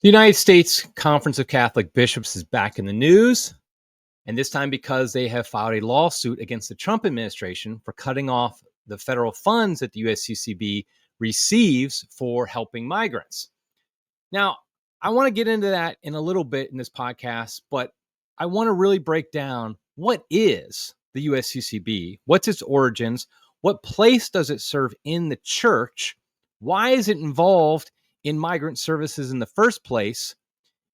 The United States Conference of Catholic Bishops is back in the news, and this time because they have filed a lawsuit against the Trump administration for cutting off the federal funds that the USCCB receives for helping migrants. Now, I want to get into that in a little bit in this podcast, but I want to really break down what is the USCCB, what's its origins, what place does it serve in the church, why is it involved in migrant services in the first place?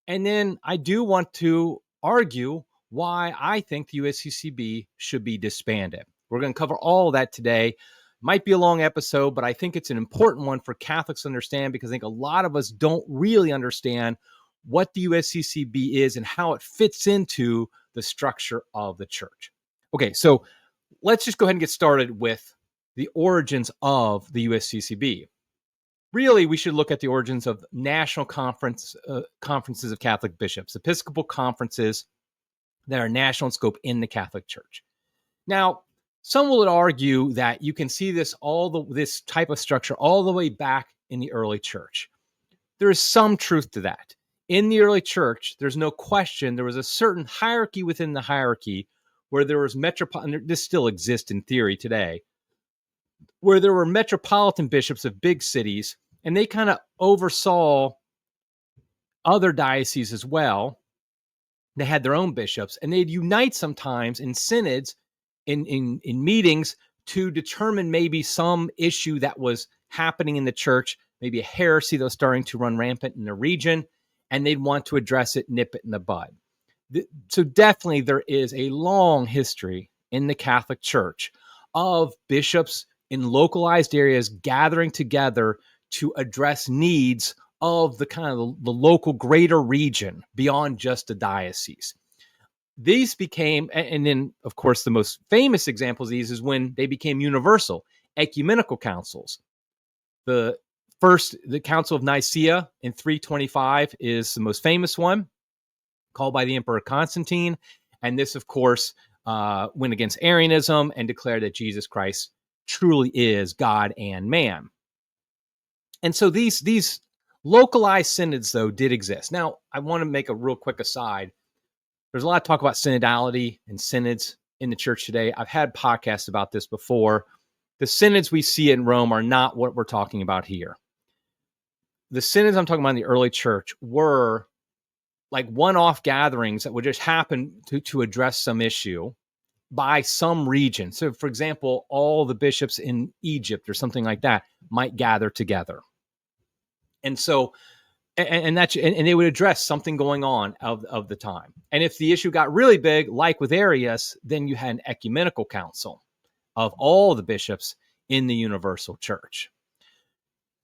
And then I do want to argue why I think the USCCB should be disbanded. We're going to cover all of that today. Might be a long episode, but I think it's an important one for Catholics to understand because I think a lot of us don't really understand what the USCCB is and how it fits into the structure of the church. Okay, so let's just go ahead and get started with the origins of the USCCB. Really, we should look at the origins of national conferences of Catholic bishops, Episcopal conferences that are national in scope in the Catholic Church. Now, some will argue that you can see this type of structure all the way back in the early church. There is some truth to that. In the early church, there's no question there was a certain hierarchy within the hierarchy where there was this still exists in theory today, where there were metropolitan bishops of big cities, and they kind of oversaw other dioceses as well. They had their own bishops, and they'd unite sometimes in synods, in meetings to determine maybe some issue that was happening in the church, maybe a heresy that was starting to run rampant in the region, and they'd want to address it, nip it in the bud. So definitely there is a long history in the Catholic Church of bishops in localized areas gathering together to address needs of the kind of the local greater region beyond just a diocese. These became, and then of course the most famous examples of these is when they became universal, ecumenical councils. The Council of Nicaea in 325 is the most famous one, called by the Emperor Constantine. And this, of course, went against Arianism and declared that Jesus Christ truly is God and man. And so these localized synods, though, did exist. Now, I want to make a real quick aside. There's a lot of talk about synodality and synods in the church today. I've had podcasts about this before. The synods we see in Rome are not what we're talking about here. The synods I'm talking about in the early church were like one-off gatherings that would just happen to address some issue by some region. So, for example, all the bishops in Egypt or something like that might gather together. And so, and they would address something going on of the time. And if the issue got really big, like with Arius, then you had an ecumenical council of all the bishops in the universal church.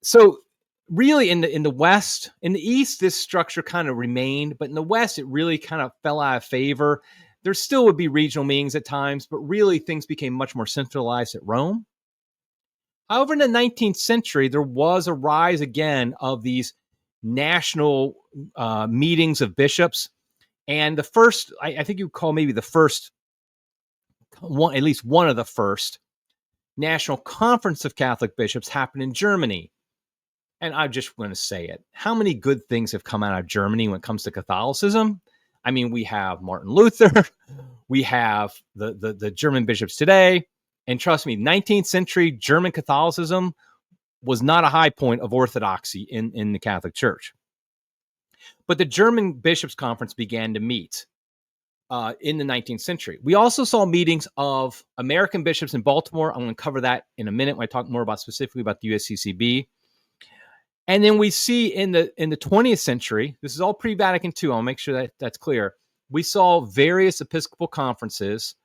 So really in the West, in the East, this structure kind of remained, but in the West, it really kind of fell out of favor. There still would be regional meetings at times, but really things became much more centralized at Rome. However, in the 19th century, there was a rise again of these national meetings of bishops. And the first, I think you would call maybe the first one, at least one of the first national conference of Catholic bishops happened in Germany. And I just want to say it. How many good things have come out of Germany when it comes to Catholicism? I mean, we have Martin Luther, we have the German bishops today. And trust me, 19th century German Catholicism was not a high point of orthodoxy in the Catholic Church. But the German Bishops' Conference began to meet in the 19th century. We also saw meetings of American bishops in Baltimore. I'm going to cover that in a minute when I talk more about specifically about the USCCB. And then we see in the 20th century, this is all pre-Vatican II, I'll make sure that that's clear. We saw various Episcopal conferences,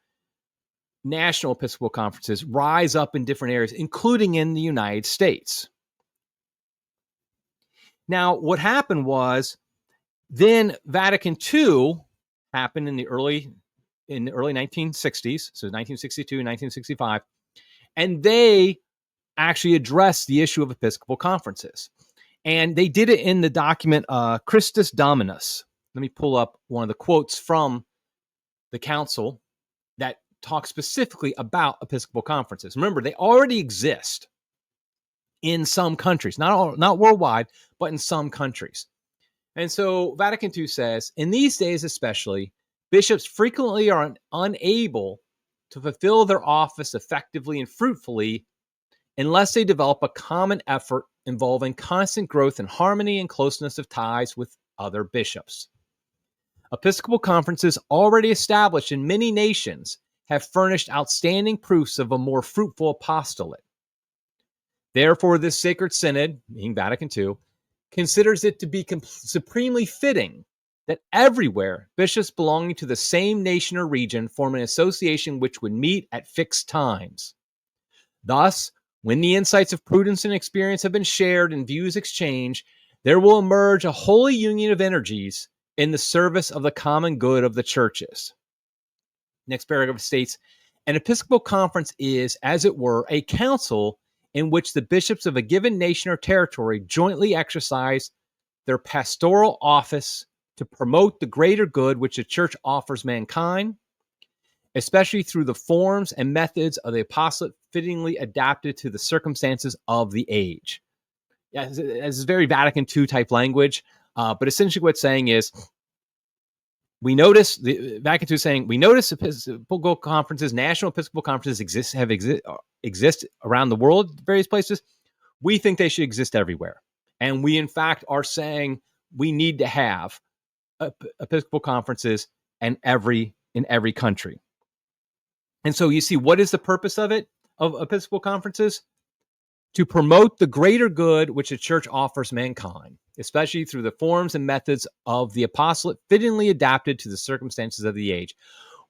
national Episcopal conferences, rise up in different areas, including in the United States. Now, what happened was then Vatican II happened in the early 1960s, so 1962, 1965, and they actually addressed the issue of Episcopal conferences. And they did it in the document Christus Dominus. Let me pull up one of the quotes from the council that talks specifically about Episcopal conferences. Remember, they already exist in some countries, not worldwide, but in some countries. And so Vatican II says, in these days especially, bishops frequently are unable to fulfill their office effectively and fruitfully unless they develop a common effort involving constant growth in harmony and closeness of ties with other bishops. Episcopal conferences already established in many nations have furnished outstanding proofs of a more fruitful apostolate. Therefore, this sacred synod, meaning Vatican II, considers it to be supremely fitting that everywhere bishops belonging to the same nation or region form an association which would meet at fixed times. Thus, when the insights of prudence and experience have been shared and views exchanged, there will emerge a holy union of energies in the service of the common good of the churches. Next paragraph states, an Episcopal conference is, as it were, a council in which the bishops of a given nation or territory jointly exercise their pastoral office to promote the greater good which the church offers mankind, especially through the forms and methods of the apostolate fittingly adapted to the circumstances of the age. Yeah, this is very Vatican II type language, but essentially what it's saying is, we notice the Vatican II saying we notice Episcopal conferences, national Episcopal conferences exist around the world, various places. We think they should exist everywhere, and we in fact are saying we need to have Episcopal conferences in every country. And so you see, what is the purpose of Episcopal conferences? To promote the greater good which the church offers mankind, especially through the forms and methods of the apostolate fittingly adapted to the circumstances of the age,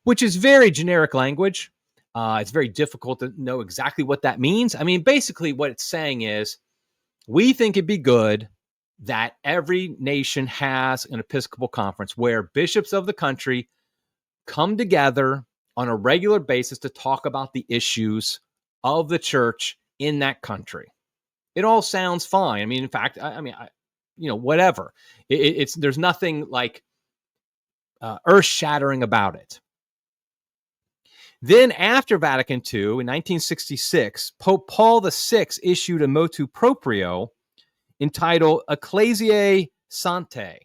which is very generic language. It's very difficult to know exactly what that means. I mean, basically what it's saying is, we think it'd be good that every nation has an Episcopal conference where bishops of the country come together on a regular basis to talk about the issues of the church in that country. It all sounds fine. I mean, in fact, whatever. There's nothing like earth-shattering about it. Then, after Vatican II, in 1966, Pope Paul VI issued a motu proprio entitled Ecclesiae Sanctae.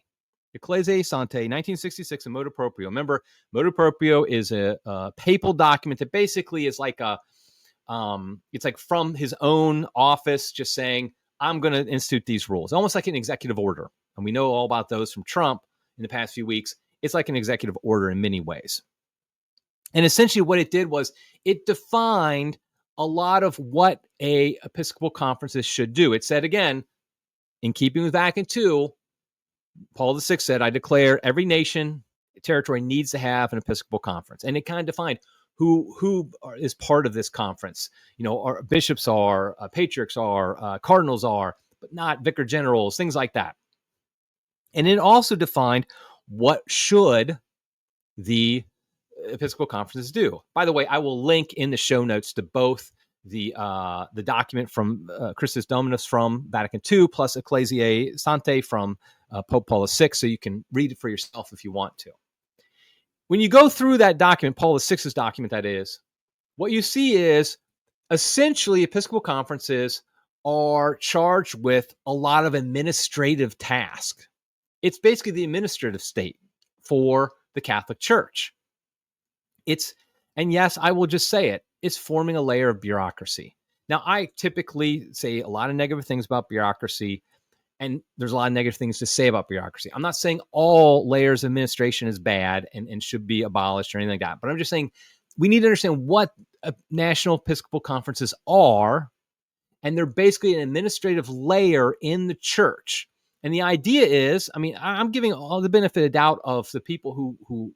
Ecclesiae Sanctae, 1966, a motu proprio. Remember, motu proprio is a papal document that basically is like it's like from his own office, just saying, I'm going to institute these rules, almost like an executive order. And we know all about those from Trump in the past few weeks. It's like an executive order in many ways. And essentially what it did was it defined a lot of what a Episcopal conferences should do. It said, again, in keeping with Vatican II, Paul VI said, I declare every nation, territory needs to have an Episcopal conference. And it kind of defined who is part of this conference. You know, our bishops are, patriarchs are, cardinals are, but not vicar generals, things like that. And it also defined what should the Episcopal conferences do. By the way, I will link in the show notes to both the document from Christus Dominus from Vatican II plus Ecclesiae Sanctae from Pope Paul VI, so you can read it for yourself if you want to. When you go through that document, Paul VI's document, that is, what you see is essentially Episcopal conferences are charged with a lot of administrative tasks. It's basically the administrative state for the Catholic Church. And yes, I will just say it, it's forming a layer of bureaucracy. Now, I typically say a lot of negative things about bureaucracy, and there's a lot of negative things to say about bureaucracy. I'm not saying all layers of administration is bad and should be abolished or anything like that, but I'm just saying we need to understand what national Episcopal conferences are, and they're basically an administrative layer in the church. And the idea is, I mean, I'm giving all the benefit of doubt of the people who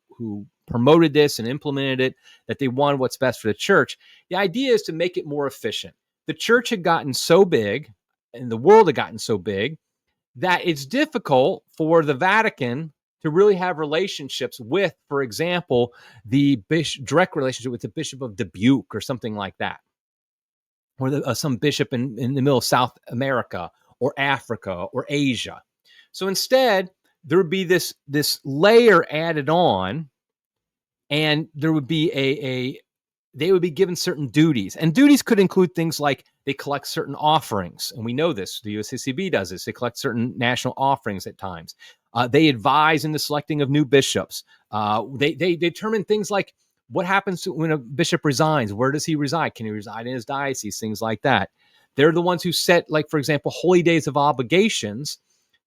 promoted this and implemented it, that they wanted what's best for the church. The idea is to make it more efficient. The church had gotten so big, and the world had gotten so big, that it's difficult for the Vatican to really have relationships with, for example, the direct relationship with the Bishop of Dubuque or something like that, or some bishop in the middle of South America or Africa or Asia. So instead, there would be this layer added on, and there would be they would be given certain duties. And duties could include things like they collect certain offerings. And we know this. The USCCB does this. They collect certain national offerings at times. They advise in the selecting of new bishops. They determine things like what happens when a bishop resigns. Where does he reside? Can he reside in his diocese? Things like that. They're the ones who set, like, for example, holy days of obligations.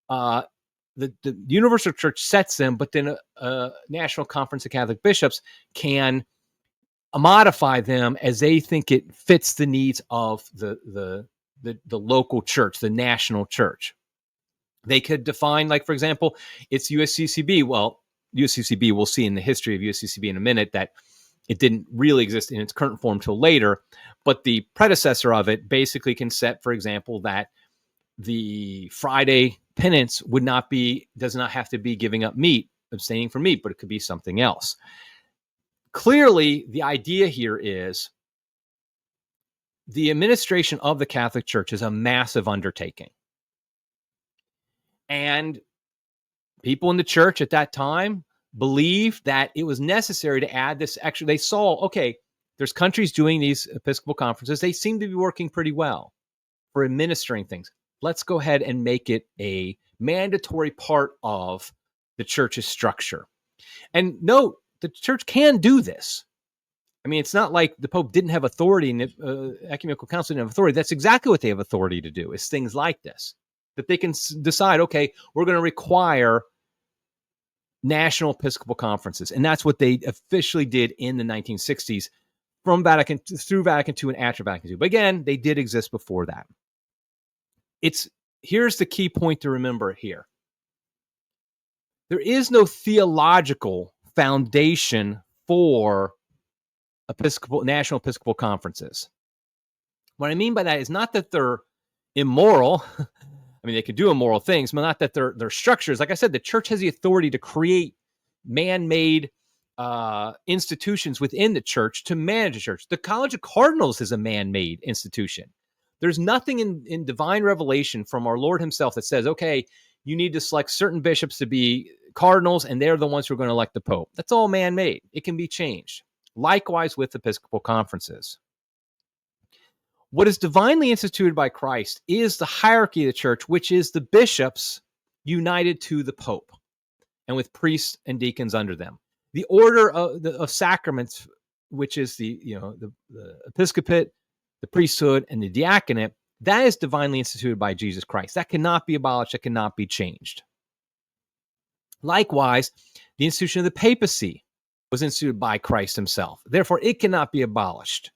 The Universal Church sets them, but then a National Conference of Catholic Bishops can modify them as they think it fits the needs of the local church, the national church. They could define, like, for example, it's USCCB. Well, USCCB, we'll see in the history of USCCB in a minute that it didn't really exist in its current form till later, but the predecessor of it basically can set, for example, that the Friday penance does not have to be giving up meat, abstaining from meat, but it could be something else. Clearly, the idea here is the administration of the Catholic Church is a massive undertaking. And people in the church at that time believed that it was necessary to add this extra. They saw, okay, there's countries doing these Episcopal conferences. They seem to be working pretty well for administering things. Let's go ahead and make it a mandatory part of the church's structure. And note, the church can do this. I mean, it's not like the Pope didn't have authority and the Ecumenical Council didn't have authority. That's exactly what they have authority to do, is things like this, that they can decide, okay, we're going to require national Episcopal conferences. And that's what they officially did in the 1960s through Vatican II and after Vatican II. But again, they did exist before that. Here's the key point to remember here. There is no theological foundation for national Episcopal conferences. What I mean by that is not that they're immoral. I mean, they can do immoral things, but not that their structures. Like I said, the church has the authority to create man-made institutions within the church to manage the church. The College of Cardinals is a man-made institution. There's nothing in divine revelation from our Lord himself that says, okay, you need to select certain bishops to be cardinals, and they're the ones who are going to elect the Pope. That's all man-made. It can be changed. Likewise with Episcopal conferences. What is divinely instituted by Christ is the hierarchy of the church, which is the bishops united to the Pope and with priests and deacons under them. The order of sacraments, which is the episcopate, the priesthood, and the diaconate, that is divinely instituted by Jesus Christ. That cannot be abolished. That cannot be changed. Likewise, the institution of the papacy was instituted by Christ himself. Therefore, it cannot be abolished.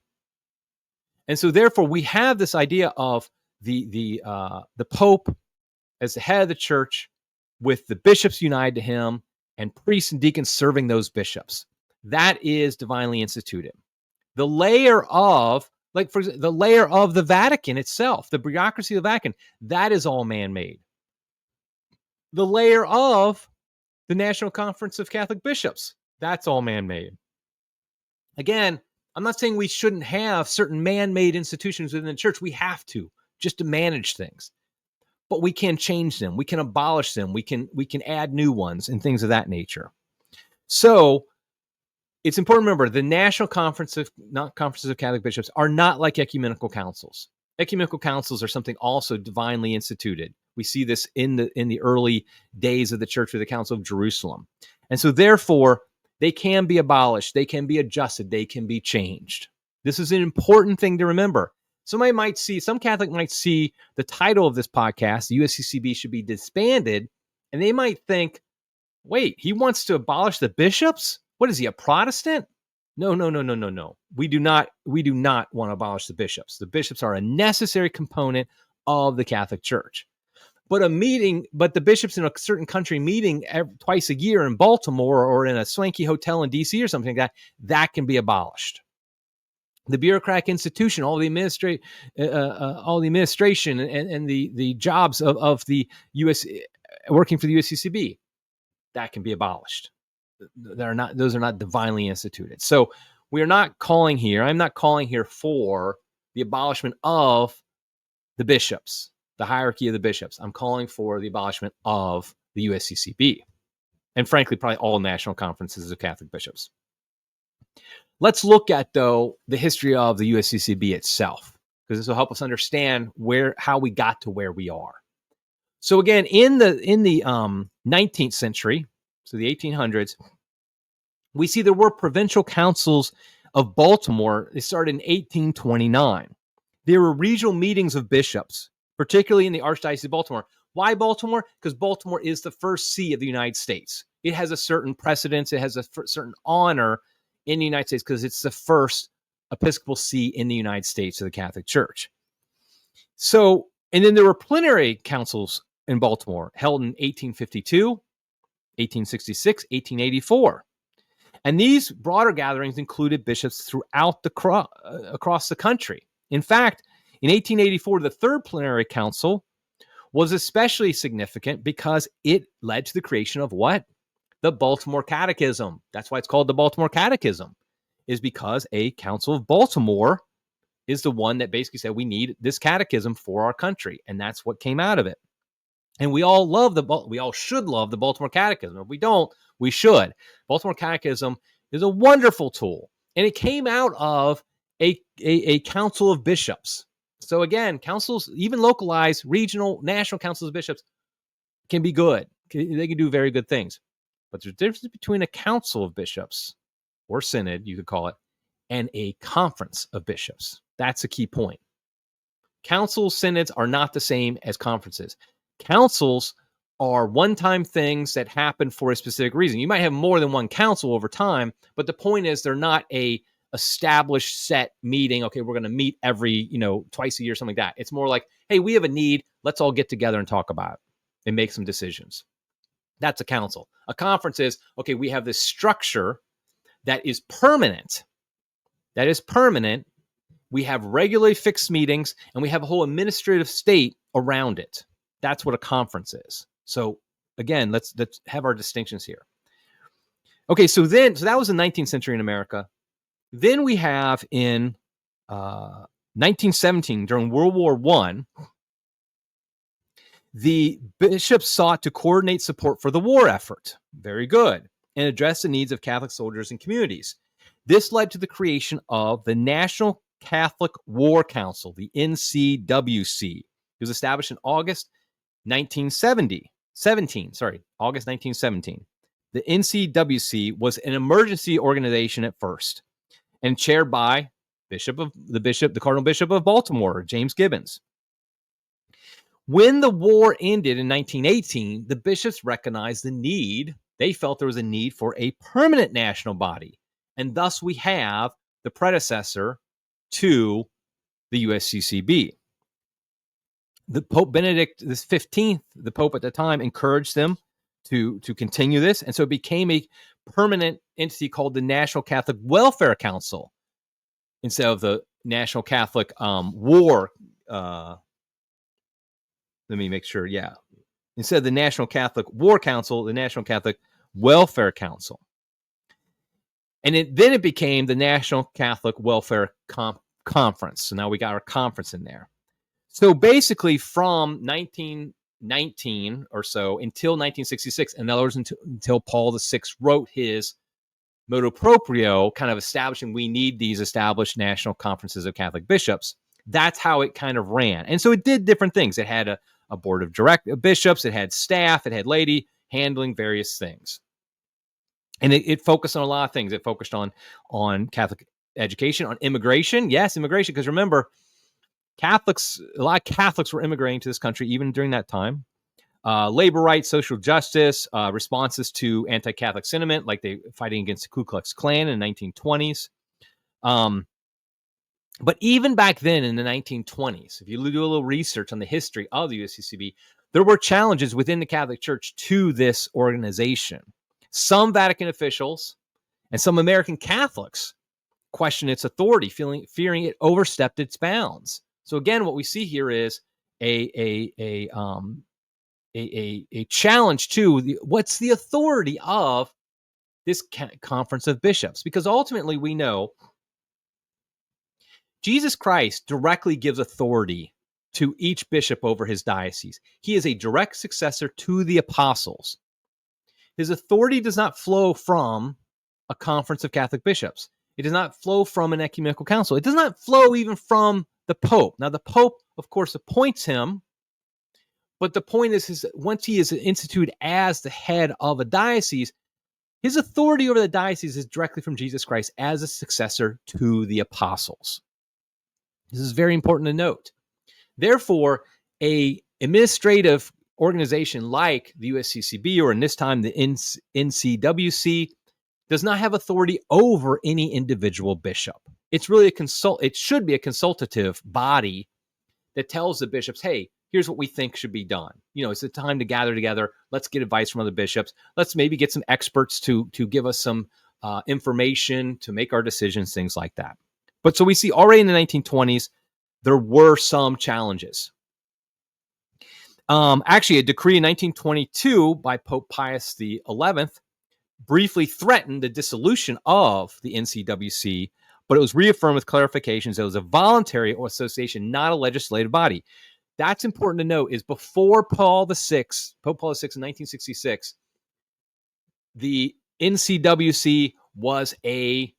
And so, therefore, we have this idea of the Pope as the head of the church, with the bishops united to him, and priests and deacons serving those bishops. That is divinely instituted. The layer of, for example, the layer of the Vatican itself, the bureaucracy of the Vatican, that is all man-made. The layer of the National Conference of Catholic Bishops, that's all man-made. Again, I'm not saying we shouldn't have certain man-made institutions within the church. We have to, just to manage things. But we can change them. We can abolish them. We can add new ones and things of that nature. So it's important to remember the National Conferences of Catholic Bishops are not like ecumenical councils. Ecumenical councils are something also divinely instituted. We see this in the early days of the Church with the Council of Jerusalem. And so therefore, they can be abolished, they can be adjusted, they can be changed. This is an important thing to remember. Some Catholic might see the title of this podcast, the USCCB should be disbanded, and they might think, wait, he wants to abolish the bishops? What is he, a Protestant? No. We do not want to abolish the bishops. The bishops are a necessary component of the Catholic Church. But the bishops in a certain country meeting twice a year in Baltimore or in a swanky hotel in DC or something like that can be abolished. The bureaucratic institution, all the administration and the jobs of the US working for the USCCB, that can be abolished. Those are not divinely instituted. So I'm not calling here for the abolishment of the bishops, the hierarchy of the bishops. I'm calling for the abolishment of the USCCB, and frankly, probably all national conferences of Catholic bishops. Let's look at, though, the history of the USCCB itself, because this will help us understand how we got to where we are. So again, in the 19th century, so the 1800s, we see there were provincial councils of Baltimore. They started in 1829. There were regional meetings of bishops, particularly in the Archdiocese of Baltimore. Why Baltimore? Because Baltimore is the first see of the United States. It has a certain precedence. It has a certain honor in the United States because it's the first Episcopal see in the United States of the Catholic Church. So, and then there were plenary councils in Baltimore held in 1852, 1866, 1884. And these broader gatherings included bishops throughout across the country. In fact, in 1884, the Third Plenary Council was especially significant because it led to the creation of what? The Baltimore Catechism. That's why it's called the Baltimore Catechism, is because a Council of Baltimore is the one that basically said we need this catechism for our country, and that's what came out of it. And we all should love the Baltimore Catechism. If we don't, we should. Baltimore Catechism is a wonderful tool, and it came out of a council of bishops. So again, councils, even localized, regional, national councils of bishops, can be good. They can do very good things. But there's a difference between a council of bishops, or synod, you could call it, and a conference of bishops. That's a key point. Councils, synods are not the same as conferences. Councils are one-time things that happen for a specific reason. You might have more than one council over time, but the point is they're not a established set meeting. Okay, we're going to meet every, twice a year, something like that. It's more like, hey, we have a need. Let's all get together and talk about it and make some decisions. That's a council. A conference is, okay, we have this structure that is permanent. We have regularly fixed meetings, and we have a whole administrative state around it. That's what a conference is. So again, let's have our distinctions here. Okay, so that was the 19th century in America. Then we have in 1917, during World War I, the bishops sought to coordinate support for the war effort. Very good. And address the needs of Catholic soldiers and communities. This led to the creation of the National Catholic War Council, the NCWC. It was established in August 1917. August 1917. The NCWC was an emergency organization at first, and chaired by the Cardinal Bishop of Baltimore, James Gibbons. When the war ended in 1918, the bishops recognized the need. They felt there was a need for a permanent national body, and thus we have the predecessor to the USCCB. The Pope Benedict XV, the Pope at the time, encouraged them to continue this, and so it became a permanent entity called the National Catholic Welfare Council instead of the National Catholic War. Let me make sure. Yeah, instead of the National Catholic War Council, the National Catholic Welfare Council, and then it became the National Catholic Welfare Conference. So now we got our conference in there. So basically, from 1919 or so until 1966, in other words, until Paul VI wrote his motu proprio, kind of establishing we need these established national conferences of Catholic bishops. That's how it kind of ran. And so it did different things. It had a board of bishops, it had staff, it had laity handling various things. And it focused on a lot of things. It focused on Catholic education, on immigration. Yes, immigration, because remember, a lot of Catholics were immigrating to this country even during that time. Labor rights, social justice, responses to anti-Catholic sentiment, like they fighting against the Ku Klux Klan in the 1920s. But even back then in the 1920s, if you do a little research on the history of the USCCB, there were challenges within the Catholic Church to this organization. Some Vatican officials and some American Catholics questioned its authority, fearing it overstepped its bounds. So again, what we see here is a challenge to what's the authority of this conference of bishops, because ultimately we know Jesus Christ directly gives authority to each bishop over his diocese. He is a direct successor to the apostles. His authority does not flow from a conference of Catholic bishops. It does not flow from an ecumenical council. It does not flow even from the Pope. Now, the Pope, of course, appoints him, But the point is once he is instituted as the head of a diocese, his authority over the diocese is directly from Jesus Christ as a successor to the apostles. This is very important to note. Therefore, a administrative organization like the USCCB, or in this time the NCWC, does not have authority over any individual bishop. It's really it should be a consultative body that tells the bishops, hey, here's what we think should be done. It's a time to gather together. Let's get advice from other bishops. Let's maybe get some experts to give us some information to make our decisions, things like that. But so we see already in the 1920s, there were some challenges. Actually, a decree in 1922 by Pope Pius XI briefly threatened the dissolution of the NCWC, but it was reaffirmed with clarifications that it was a voluntary association, not a legislative body. That's important to note, is before Pope Paul VI in 1966, the NCWC was a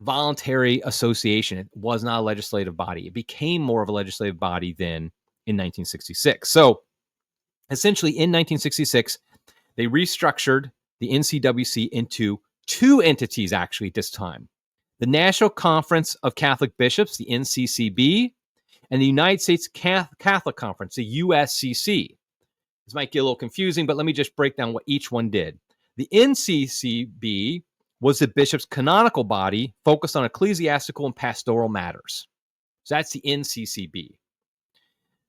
voluntary association. It was not a legislative body. It became more of a legislative body then in 1966. So essentially in 1966, they restructured the NCWC into two entities, actually, at this time. The National Conference of Catholic Bishops, the NCCB, and the United States Catholic Conference, the USCC. This might get a little confusing, but let me just break down what each one did. The NCCB was the bishop's canonical body focused on ecclesiastical and pastoral matters. So that's the NCCB.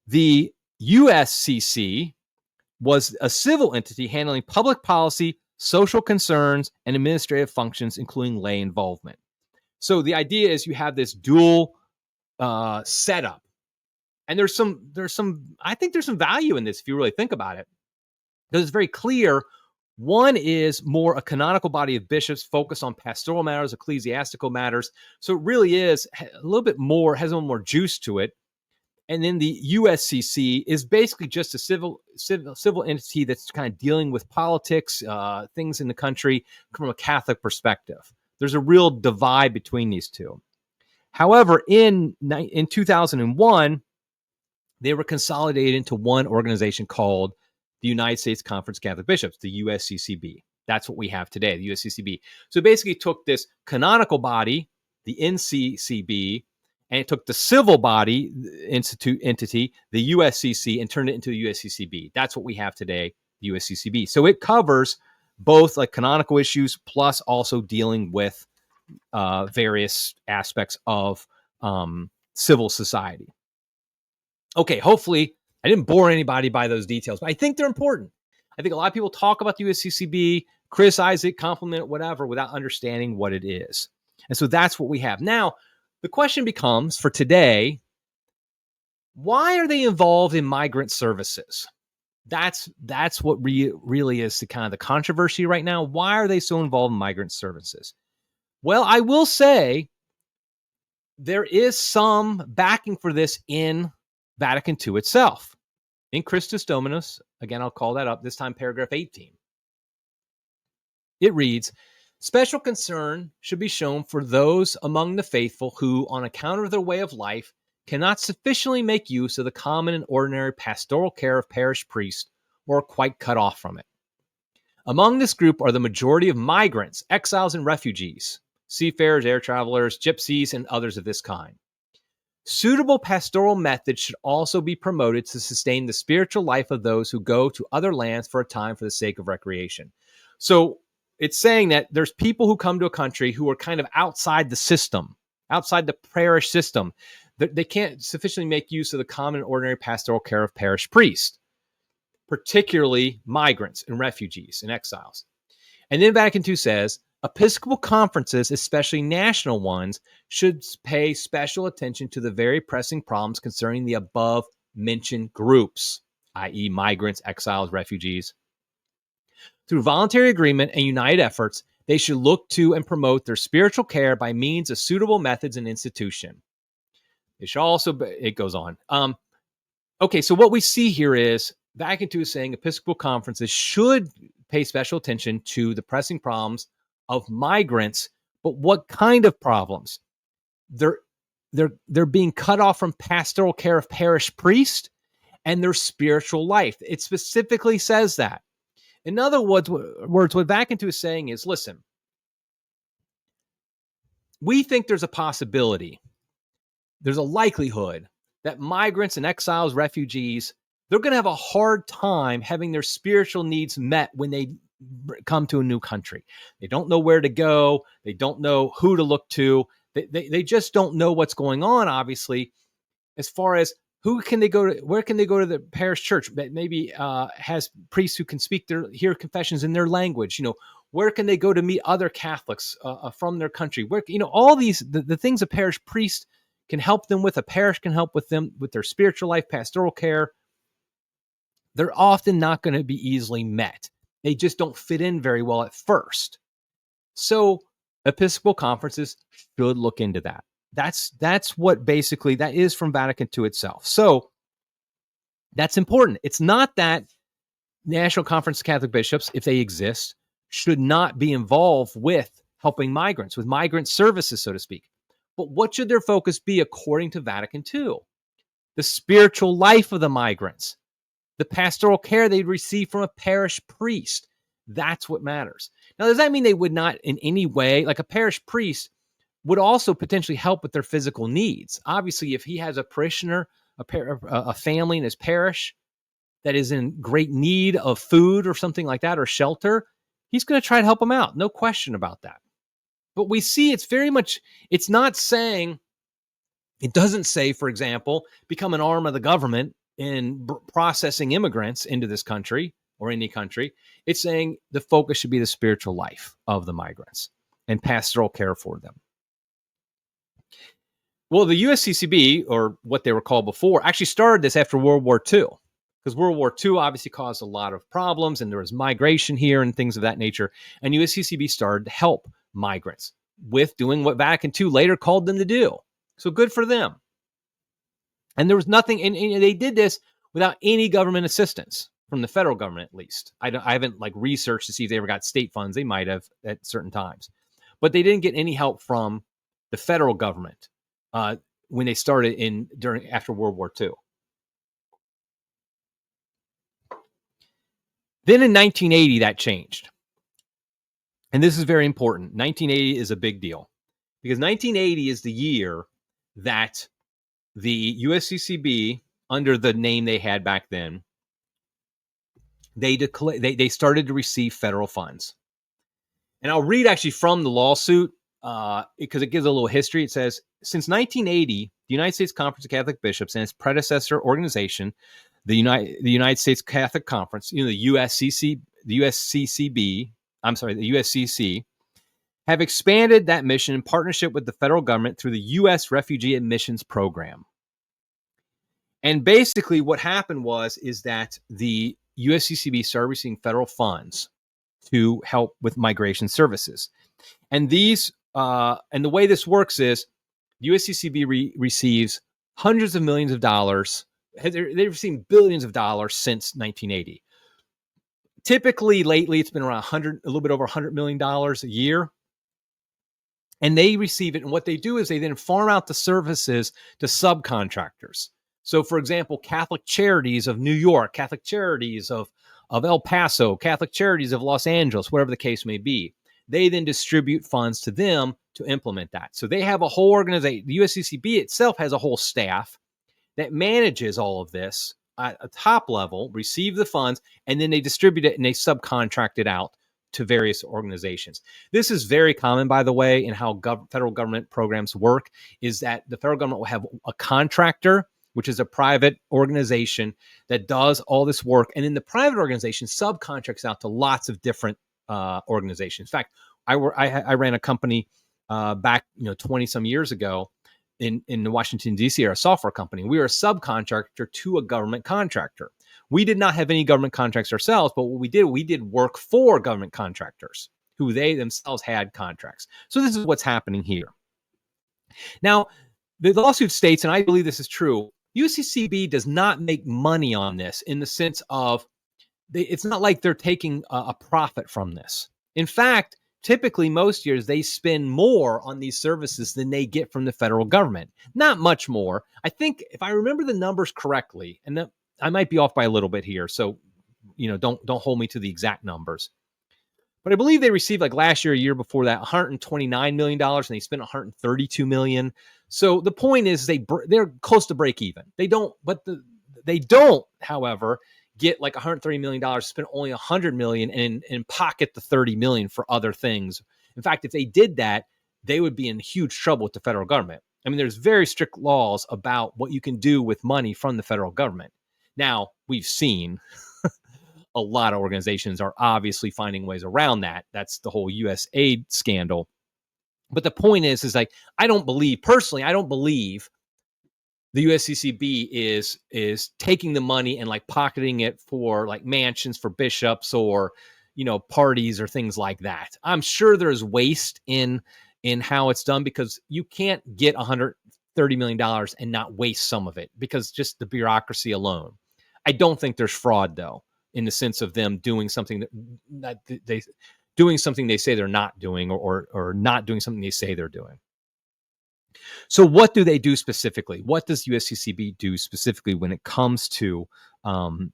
The USCC was a civil entity handling public policy, social concerns, and administrative functions, including lay involvement. So the idea is you have this dual setup. And there's some I think there's some value in this if you really think about it. Because it's very clear. One is more a canonical body of bishops focused on pastoral matters, ecclesiastical matters. So it really is a little bit more, has a little more juice to it. And then the USCC is basically just a civil entity that's kind of dealing with politics, things in the country from a Catholic perspective. There's a real divide between these two. However, in 2001, they were consolidated into one organization called the United States Conference of Catholic Bishops, the USCCB. That's what we have today, the USCCB. So basically took this canonical body, the NCCB, and it took the civil body entity, the USCC, and turned it into the USCCB. That's what we have today, the USCCB. So it covers both like canonical issues plus also dealing with various aspects of civil society. Okay, hopefully I didn't bore anybody by those details, but I think they're important. I think a lot of people talk about the USCCB, criticize it, compliment it, whatever, without understanding what it is. And so that's what we have. Now, the question becomes, for today, why are they involved in migrant services? That's what really is the kind of the controversy right now. Why are they so involved in migrant services? Well, I will say there is some backing for this in Vatican II itself. In Christus Dominus, again, I'll call that up, this time paragraph 18. It reads, special concern should be shown for those among the faithful who, on account of their way of life, cannot sufficiently make use of the common and ordinary pastoral care of parish priests or are quite cut off from it. Among this group are the majority of migrants, exiles, and refugees, seafarers, air travelers, gypsies, and others of this kind. Suitable pastoral methods should also be promoted to sustain the spiritual life of those who go to other lands for a time for the sake of recreation. So it's saying that there's people who come to a country who are kind of outside the system, outside the parish system. They can't sufficiently make use of the common and ordinary pastoral care of parish priests, particularly migrants and refugees and exiles. And then Vatican II says, Episcopal conferences, especially national ones, should pay special attention to the very pressing problems concerning the above-mentioned groups, i.e. migrants, exiles, refugees. Through voluntary agreement and united efforts, they should look to and promote their spiritual care by means of suitable methods and institution. It should also, it goes on. Okay, so what we see here is Vatican II is saying Episcopal conferences should pay special attention to the pressing problems of migrants, but what kind of problems? They're being cut off from pastoral care of parish priests, and their spiritual life. It specifically says that. In other words, what Vatican II is saying is, listen, we think there's a possibility, there's a likelihood that migrants and exiles, refugees, they're going to have a hard time having their spiritual needs met when they come to a new country. They don't know where to go. They don't know who to look to. They just don't know what's going on, obviously, as far as who can they go to, where can they go to the parish church that maybe has priests who can hear confessions in their language, where can they go to meet other Catholics from their country? Where, all these, the things a parish priest can help them with, a parish can help with them with their spiritual life, pastoral care. They're often not going to be easily met. They just don't fit in very well at first. So Episcopal conferences should look into that. That's what basically that is from Vatican II itself. So that's important. It's not that National Conference of Catholic Bishops, if they exist, should not be involved with helping migrants, with migrant services, so to speak. But what should their focus be according to Vatican II? The spiritual life of the migrants, the pastoral care they'd receive from a parish priest. That's what matters. Now, does that mean they would not in any way, like a parish priest, would also potentially help with their physical needs? Obviously, if he has a parishioner, a family in his parish that is in great need of food or something like that, or shelter, he's going to try to help them out. No question about that. But we see it's not saying, it doesn't say, for example, become an arm of the government in processing immigrants into this country or any country. It's saying the focus should be the spiritual life of the migrants and pastoral care for them. Well, the USCCB, or what they were called before, actually started this after World War II, because World War II obviously caused a lot of problems, and there was migration here and things of that nature. And USCCB started to help migrants with doing what Vatican II later called them to do. So good for them. And there was nothing, and they did this without any government assistance from the federal government, at least. I haven't researched to see if they ever got state funds. They might have at certain times, but they didn't get any help from the federal government when they started after World War II. Then in 1980, that changed. And this is very important. 1980 is a big deal, because 1980 is the year that the USCCB, under the name they had back then, they started to receive federal funds. And I'll read actually from the lawsuit because it gives a little history. It says, since 1980, the United States Conference of Catholic Bishops and its predecessor organization, the United States Catholic Conference, the USCCB, the USCC, have expanded that mission in partnership with the federal government through the U.S. Refugee Admissions Program. And basically what happened is that the USCCB started receiving federal funds to help with migration services. And and the way this works is USCCB receives hundreds of millions of dollars. They've received billions of dollars since 1980. Typically, lately, it's been around a little bit over $100 million a year. And they receive it. And what they do is they then farm out the services to subcontractors. So, for example, Catholic Charities of New York, Catholic Charities of El Paso, Catholic Charities of Los Angeles, whatever the case may be. They then distribute funds to them to implement that. So they have a whole organization. The USCCB itself has a whole staff that manages all of this at a top level, receive the funds, and then they distribute it and they subcontract it out to various organizations. This is very common, by the way, in how federal government programs work, is that the federal government will have a contractor, which is a private organization that does all this work. And then the private organization subcontracts out to lots of different organizations. In fact, I ran a company back 20 some years ago in the Washington, D.C., a software company. We were a subcontractor to a government contractor. We did not have any government contracts ourselves, but what we did work for government contractors who they themselves had contracts. So this is what's happening here. Now, the lawsuit states, and I believe this is true, USCCB does not make money on this in the sense of it's not like they're taking a profit from this. In fact, typically most years they spend more on these services than they get from the federal government. Not much more. I think if I remember the numbers correctly, and I might be off by a little bit here, so don't hold me to the exact numbers. But I believe they received, like last year, a year before that, $129 million, and they spent $132 million. So the point is, they're close to break even. They don't, however, get like $130 million, spend only $100 million, and pocket the $30 million for other things. In fact, if they did that, they would be in huge trouble with the federal government. I mean, there's very strict laws about what you can do with money from the federal government. Now, we've seen a lot of organizations are obviously finding ways around that. That's the whole USAID scandal. But the point is like, I don't believe the USCCB is taking the money and like pocketing it for like mansions for bishops or, parties or things like that. I'm sure there's waste in how it's done, because you can't get $130 million and not waste some of it, because just the bureaucracy alone. I don't think there's fraud, though, in the sense of them doing something that they say they're not doing, or not doing something they say they're doing. So what do they do specifically? What does USCCB do specifically when it comes to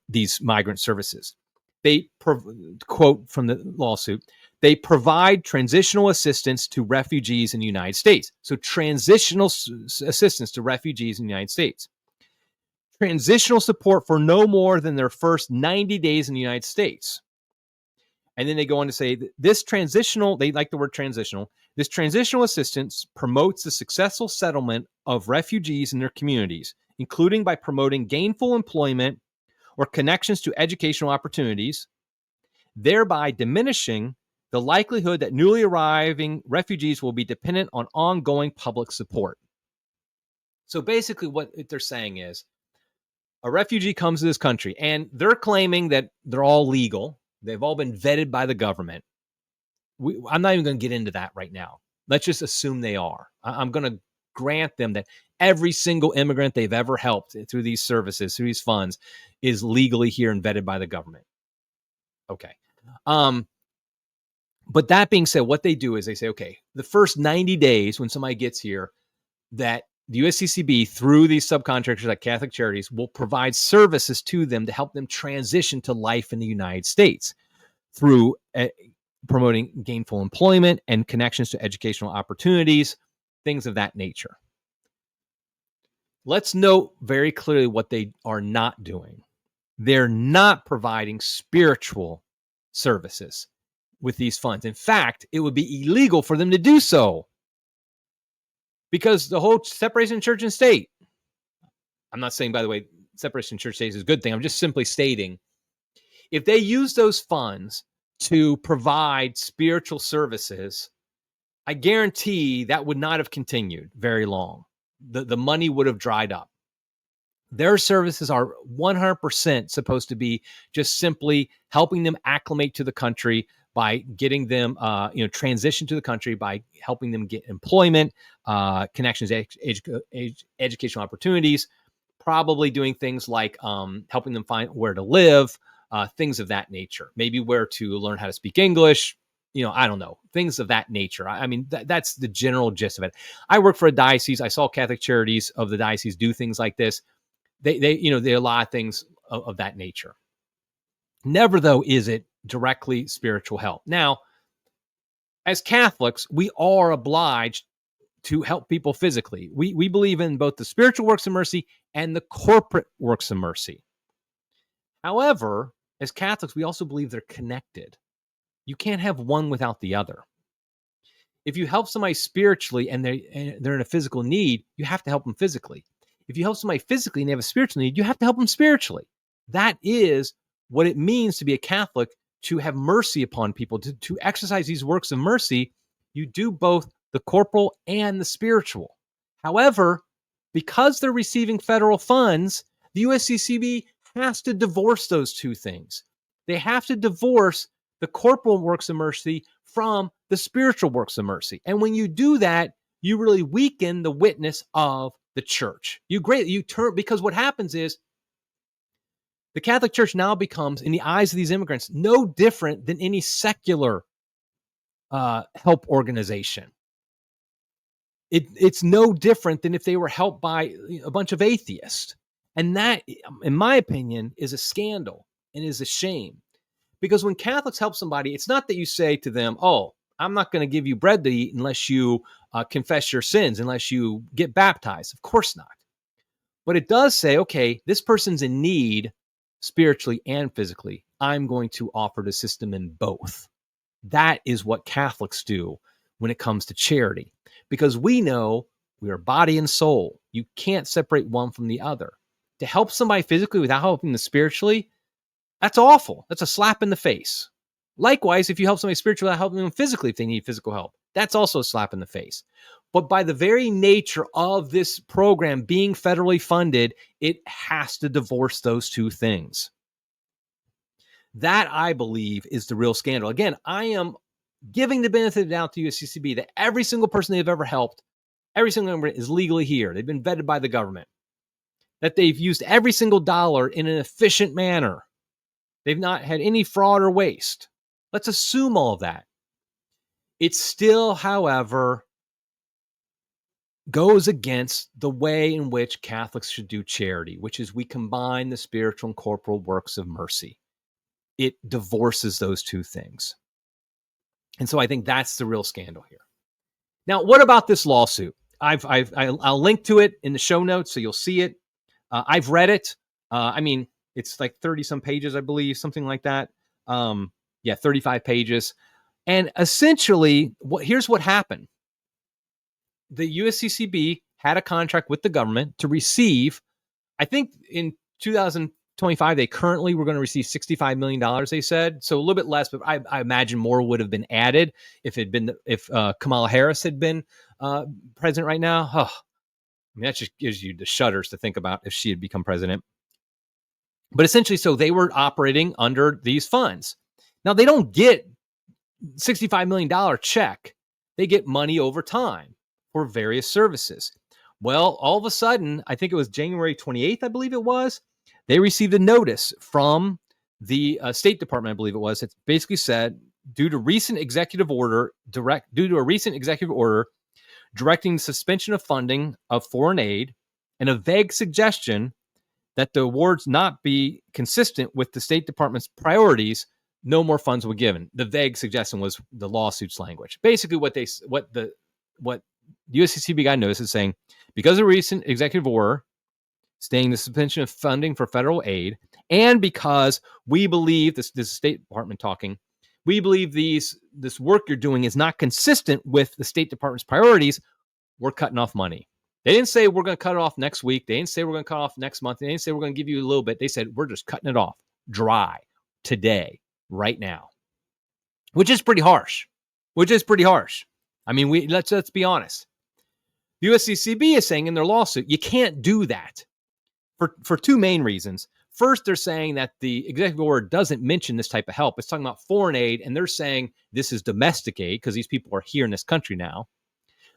these migrant services? They quote from the lawsuit, they provide transitional assistance to refugees in the United States. So transitional assistance to refugees in the United States. Transitional support for no more than their first 90 days in the United States. And then they go on to say that they like the word transitional, this transitional assistance promotes the successful settlement of refugees in their communities, including by promoting gainful employment or connections to educational opportunities, thereby diminishing the likelihood that newly arriving refugees will be dependent on ongoing public support. So basically what they're saying is, a refugee comes to this country and they're claiming that they're all legal. They've all been vetted by the government. I'm not even going to get into that right now. Let's just assume they are. I'm going to grant them that every single immigrant they've ever helped through these services, through these funds, is legally here and vetted by the government. Okay. But that being said, what they do is they say, okay, the first 90 days when somebody gets here, that the USCCB, through these subcontractors like Catholic Charities, will provide services to them to help them transition to life in the United States through promoting gainful employment and connections to educational opportunities, things of that nature. Let's note very clearly what they are not doing. They're not providing spiritual services with these funds. In fact, it would be illegal for them to do so, because the whole separation of church and state. I'm not saying, by the way, separation of church and state is a good thing. I'm just simply stating, if they use those funds to provide spiritual services, I guarantee that would not have continued very long. The money would have dried up. Their services are 100% supposed to be just simply helping them acclimate to the country by getting them, transition to the country, by helping them get employment, connections, educational opportunities, probably doing things like helping them find where to live, things of that nature. Maybe where to learn how to speak English. I don't know, things of that nature. I mean, that's the general gist of it. I work for a diocese. I saw Catholic Charities of the diocese do things like this. They a lot of things of that nature. Never, though, is it directly spiritual help. Now, as Catholics, we are obliged to help people physically. We believe in both the spiritual works of mercy and the corporate works of mercy. However, as Catholics, we also believe they're connected. You can't have one without the other. If you help somebody spiritually and they're in a physical need, you have to help them physically. If you help somebody physically and they have a spiritual need, you have to help them spiritually. That is what it means to be a Catholic, to have mercy upon people, to exercise these works of mercy. You do both the corporal and the spiritual. However, because they're receiving federal funds, the USCCB has to divorce those two things. They have to divorce the corporal works of mercy from the spiritual works of mercy. And when you do that, you really weaken the witness of the church. Because what happens is, the Catholic Church now becomes, in the eyes of these immigrants, no different than any secular help organization. It's no different than if they were helped by a bunch of atheists. And that, in my opinion, is a scandal and is a shame. Because when Catholics help somebody, it's not that you say to them, oh, I'm not going to give you bread to eat unless you confess your sins, unless you get baptized. Of course not. But it does say, okay, this person's in need spiritually and physically. I'm going to offer to assist them in both. That is what Catholics do when it comes to charity, because we know we are body and soul. You can't separate one from the other. To help somebody physically without helping them spiritually, that's awful. That's a slap in the face. Likewise, if you help somebody spiritually without helping them physically if they need physical help, that's also a slap in the face. But by the very nature of this program being federally funded, it has to divorce those two things. That, I believe, is the real scandal. Again, I am giving the benefit of the doubt to USCCB that every single person they've ever helped, every single member is legally here. They've been vetted by the government. That they've used every single dollar in an efficient manner. They've not had any fraud or waste. Let's assume all of that. It still, however, goes against the way in which Catholics should do charity, which is we combine the spiritual and corporal works of mercy. It divorces those two things. And so I think that's the real scandal here. Now, what about this lawsuit? I'll link to it in the show notes so you'll see it. I've read it. It's like 30 some pages, I believe, something like that. 35 pages. And essentially, here's what happened. The USCCB had a contract with the government to receive, I think in 2025, they currently were going to receive $65 million, they said. So a little bit less, but I imagine more would have been added if Kamala Harris had been president right now. That just gives you the shudders to think about if she had become president. But essentially, so they were operating under these funds. Now, they don't get $65 million check. They get money over time for various services. Well, all of a sudden, I think it was January 28th, I believe it was, they received a notice from the State Department, I believe it was. It basically said, due to a recent executive order directing the suspension of funding of foreign aid and a vague suggestion that the awards not be consistent with the State Department's priorities, no more funds were given. The vague suggestion was the lawsuit's language. Basically, what the USCCB got notice is saying, because of a recent executive order stating the suspension of funding for federal aid, and because we believe this State Department talking, we believe this work you're doing is not consistent with the State Department's priorities, we're cutting off money. They didn't say we're going to cut it off next week. They didn't say we're going to cut it off next month. They didn't say we're going to give you a little bit. They said we're just cutting it off dry today, right now, which is pretty harsh. I mean, let's be honest. The USCCB is saying in their lawsuit, you can't do that for two main reasons. First, they're saying that the executive order doesn't mention this type of help. It's talking about foreign aid, and they're saying this is domestic aid because these people are here in this country now.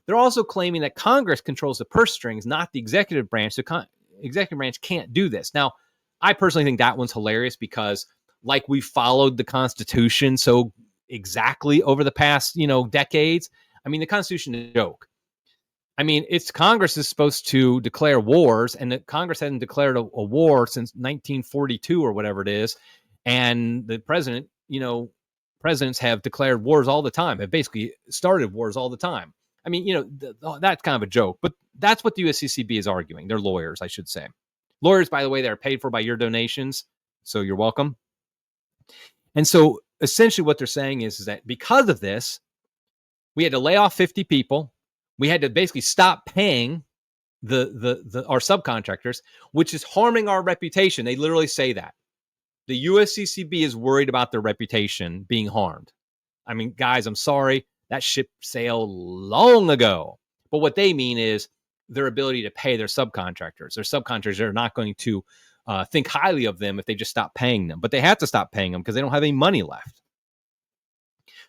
They're also claiming that Congress controls the purse strings, not the executive branch. The executive branch can't do this. Now, I personally think that one's hilarious because, like, we followed the Constitution so exactly over the past, decades. I mean, the Constitution is a joke. I mean, it's Congress is supposed to declare wars, and the Congress hasn't declared a war since 1942 or whatever it is. And the presidents have declared wars all the time. Have basically started wars all the time. I mean, that's kind of a joke, but that's what the USCCB is arguing. They're lawyers, I should say. Lawyers, by the way, they're paid for by your donations, so you're welcome. And so essentially what they're saying is that because of this, we had to lay off 50 people. We had to basically stop paying our subcontractors, which is harming our reputation. They literally say that. The USCCB is worried about their reputation being harmed. I mean, guys, I'm sorry. That ship sailed long ago. But what they mean is their ability to pay their subcontractors. Their subcontractors are not going to think highly of them if they just stop paying them. But they have to stop paying them because they don't have any money left.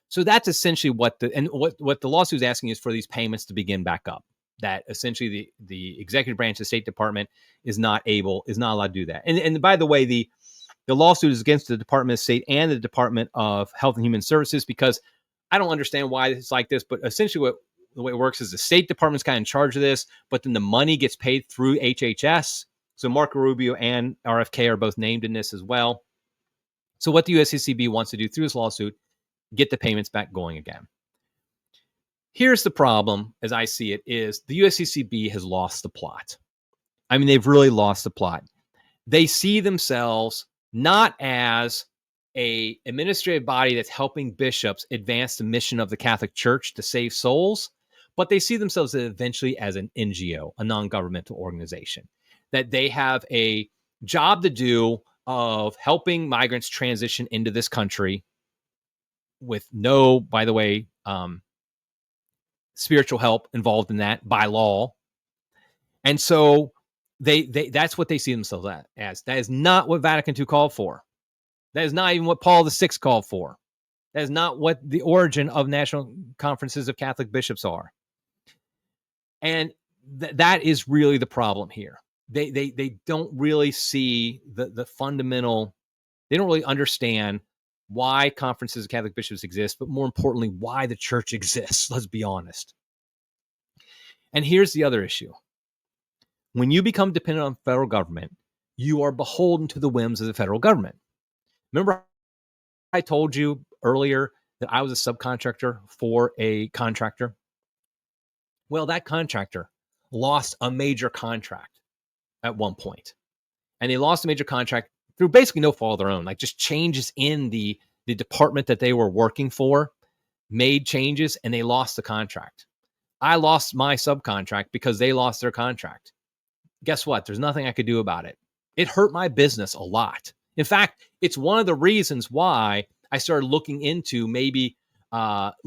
So that's essentially what the lawsuit is asking is for these payments to begin back up. That essentially the executive branch of the State Department is not allowed to do that. And by the way, the lawsuit is against the Department of State and the Department of Health and Human Services because I don't understand why it's like this, but essentially the way it works is the State Department's kind of in charge of this, but then the money gets paid through HHS. So Marco Rubio and RFK are both named in this as well. So what the USCCB wants to do through this lawsuit, get the payments back going again. Here's the problem, as I see it, is the USCCB has lost the plot. I mean, they've really lost the plot. They see themselves not as a administrative body that's helping bishops advance the mission of the Catholic Church to save souls, but they see themselves eventually as an NGO, a non-governmental organization, that they have a job to do of helping migrants transition into this country with no, by the way, spiritual help involved in that by law. And so they that's what they see themselves as. That is not what Vatican II called for. That is not even what Paul VI called for. That is not what the origin of national conferences of Catholic bishops are. And that is really the problem here. They don't really see the fundamental, they don't really understand why conferences of Catholic bishops exist, but more importantly, why the church exists. Let's be honest. And here's the other issue. When you become dependent on federal government, you are beholden to the whims of the federal government. Remember, I told you earlier that I was a subcontractor for a contractor? Well, that contractor lost a major contract at one point. And they lost a major contract through basically no fault of their own, like just changes in the department that they were working for made changes and they lost the contract. I lost my subcontract because they lost their contract. Guess what? There's nothing I could do about it. It hurt my business a lot. In fact, it's one of the reasons why I started looking into maybe not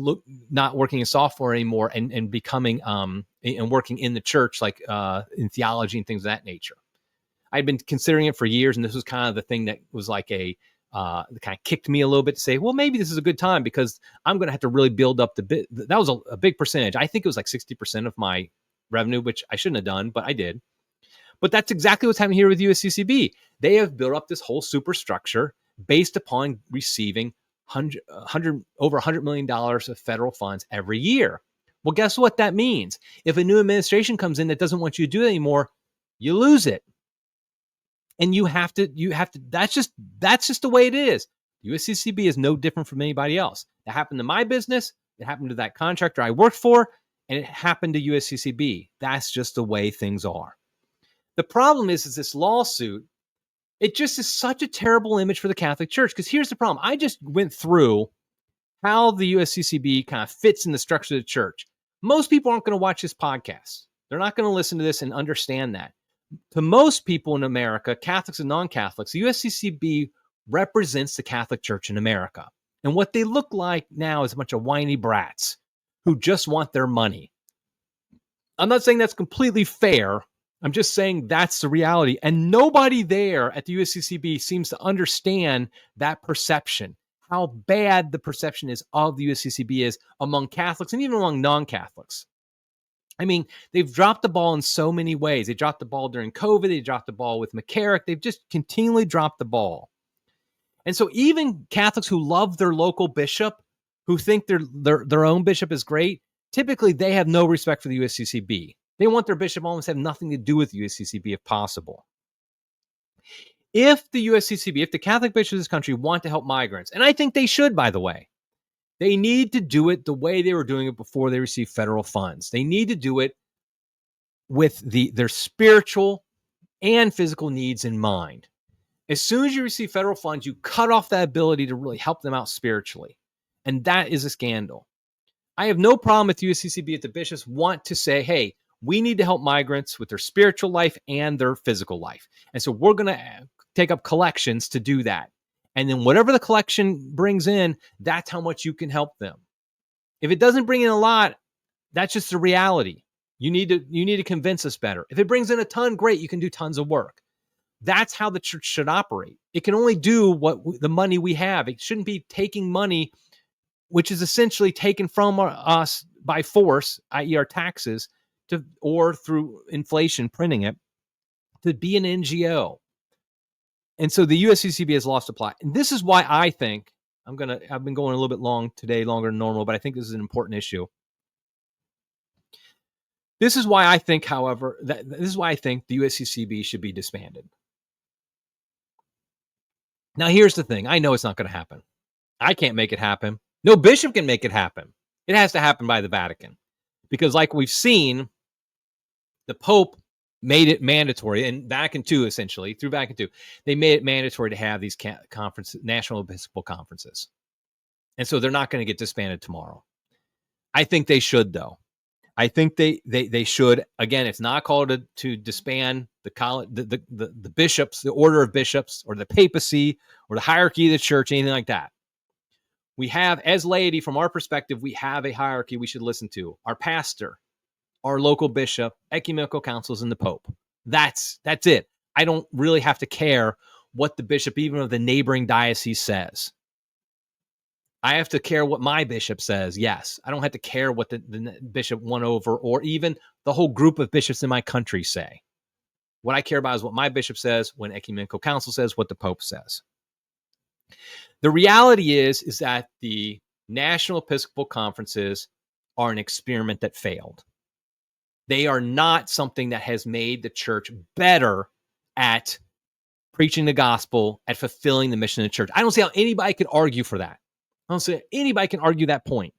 working in software anymore and becoming and working in the church, like in theology and things of that nature. I'd been considering it for years, and this was kind of the thing that was like kind of kicked me a little bit to say, well, maybe this is a good time because I'm going to have to really build up the bit. That was a big percentage. I think it was like 60% of my revenue, which I shouldn't have done, but I did. But that's exactly what's happening here with USCCB. They have built up this whole superstructure based upon receiving over $100 million of federal funds every year. Well, guess what that means? If a new administration comes in that doesn't want you to do it anymore, you lose it. And you have to, that's just the way it is. USCCB is no different from anybody else. That happened to my business. It happened to that contractor I worked for, and it happened to USCCB. That's just the way things are. The problem is this lawsuit, it just is such a terrible image for the Catholic Church. Because here's the problem. I just went through how the USCCB kind of fits in the structure of the church. Most people aren't going to watch this podcast. They're not going to listen to this and understand that. To most people in America, Catholics and non-Catholics, the USCCB represents the Catholic Church in America. And what they look like now is a bunch of whiny brats who just want their money. I'm not saying that's completely fair. I'm just saying that's the reality. And nobody there at the USCCB seems to understand that perception, how bad the perception is of the USCCB is among Catholics and even among non-Catholics. I mean, they've dropped the ball in so many ways. They dropped the ball during COVID. They dropped the ball with McCarrick. They've just continually dropped the ball. And so even Catholics who love their local bishop, who think their own bishop is great, typically they have no respect for the USCCB. They want their bishop almost have nothing to do with the USCCB if possible. If the USCCB, if the Catholic bishops of this country want to help migrants, and I think they should, by the way, they need to do it the way they were doing it before they received federal funds. They need to do it with their spiritual and physical needs in mind. As soon as you receive federal funds, you cut off that ability to really help them out spiritually. And that is a scandal. I have no problem with USCCB if the bishops want to say, hey, we need to help migrants with their spiritual life and their physical life. And so we're going to take up collections to do that. And then whatever the collection brings in, that's how much you can help them. If it doesn't bring in a lot, that's just the reality. You need to convince us better. If it brings in a ton, great, you can do tons of work. That's how the church should operate. It can only do what the money we have. It shouldn't be taking money, which is essentially taken from us by force, i.e. our taxes, or through inflation, printing it, to be an NGO. And so the USCCB has lost the plot. And this is why I think, I've been going a little bit long today, longer than normal, but I think this is an important issue. This is why I think, however, this is why I think the USCCB should be disbanded. Now, here's the thing. I know it's not going to happen. I can't make it happen. No bishop can make it happen. It has to happen by the Vatican. Because like we've seen, the Pope made it mandatory, and Vatican II, essentially, through Vatican II, they made it mandatory to have these conferences, national episcopal conferences. And so they're not going to get disbanded tomorrow. I think they should, though. I think they should. Again, it's not called to disband the bishops, the order of bishops, or the papacy, or the hierarchy of the church, anything like that. We have, as laity, from our perspective, we have a hierarchy we should listen to. Our pastor, our local bishop, ecumenical councils, and the Pope. That's it. I don't really have to care what the bishop, even of the neighboring diocese, says. I have to care what my bishop says, yes. I don't have to care what the bishop won over, or even the whole group of bishops in my country say. What I care about is what my bishop says, when ecumenical council says, what the Pope says. The reality is that the national episcopal conferences are an experiment that failed. They are not something that has made the church better at preaching the gospel, at fulfilling the mission of the church. I don't see how anybody could argue for that. I don't see how anybody can argue that point.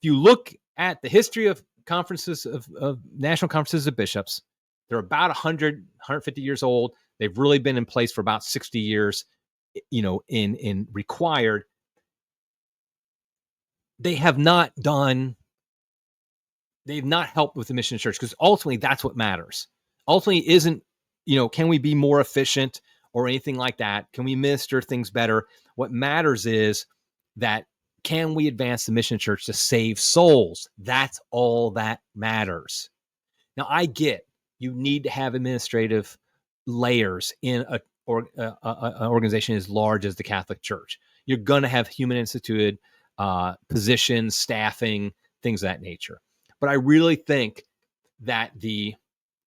If you look at the history of conferences, of national conferences of bishops, they're about 100, 150 years old. They've really been in place for about 60 years, in required. They've not helped with the mission of the church, because ultimately that's what matters. Ultimately isn't, can we be more efficient or anything like that? Can we minister things better? What matters is that, can we advance the mission of the church to save souls? That's all that matters. Now, I get you need to have administrative layers in an organization as large as the Catholic Church. You're going to have human instituted positions, staffing, things of that nature. But I really think that the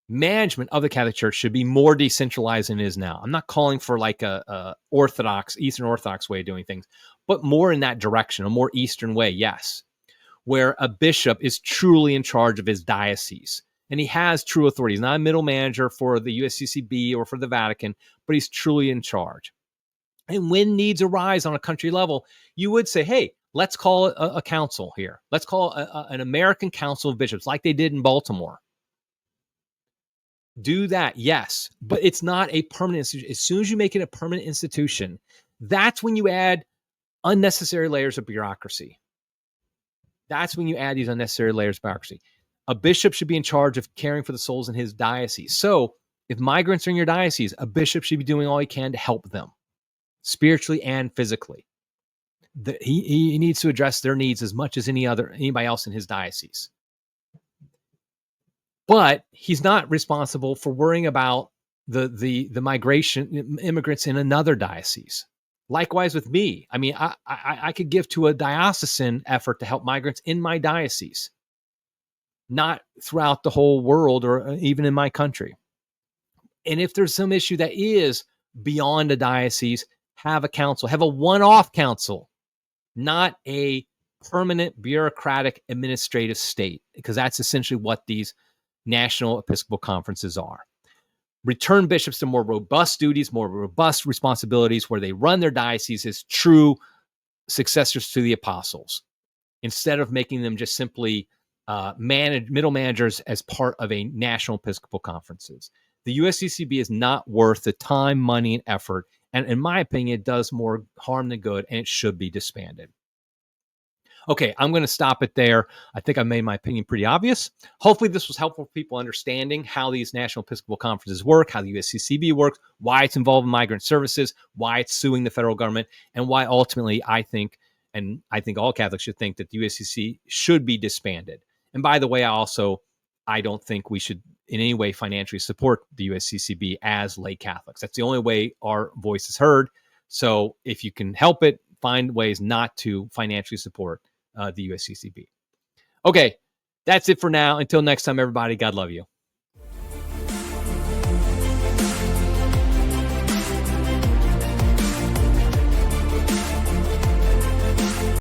management of the Catholic Church should be more decentralized than it is now. I'm not calling for like a Eastern Orthodox way of doing things, but more in that direction, a more Eastern way, yes, where a bishop is truly in charge of his diocese. And he has true authority. He's not a middle manager for the USCCB or for the Vatican, but he's truly in charge. And when needs arise on a country level, you would say, hey, let's call a council here. Let's call an American Council of Bishops, like they did in Baltimore. Do that, yes, but it's not a permanent institution. As soon as you make it a permanent institution, that's when you add unnecessary layers of bureaucracy. That's when you add these unnecessary layers of bureaucracy. A bishop should be in charge of caring for the souls in his diocese. So if migrants are in your diocese, a bishop should be doing all he can to help them, spiritually and physically. He needs to address their needs as much as anybody else in his diocese. But he's not responsible for worrying about the migration immigrants in another diocese. Likewise with me. I mean, I could give to a diocesan effort to help migrants in my diocese, not throughout the whole world or even in my country. And if there's some issue that is beyond a diocese, have a council, have a one-off council, not a permanent bureaucratic administrative state, because that's essentially what these national episcopal conferences are. Return bishops to more robust duties, more robust responsibilities, where they run their diocese as true successors to the apostles, instead of making them just simply middle managers as part of a national episcopal conferences. The USCCB is not worth the time, money, and effort. And in my opinion, it does more harm than good, and it should be disbanded. Okay, I'm going to stop it there. I think I made my opinion pretty obvious. Hopefully this was helpful for people understanding how these national episcopal conferences work, how the USCCB works, why it's involved in migrant services, why it's suing the federal government, and why ultimately I think all Catholics should think, that the USCCB should be disbanded. And by the way, I don't think we should in any way financially support the USCCB as lay Catholics. That's the only way our voice is heard. So if you can help it, find ways not to financially support the USCCB. Okay, that's it for now. Until next time, everybody, God love you.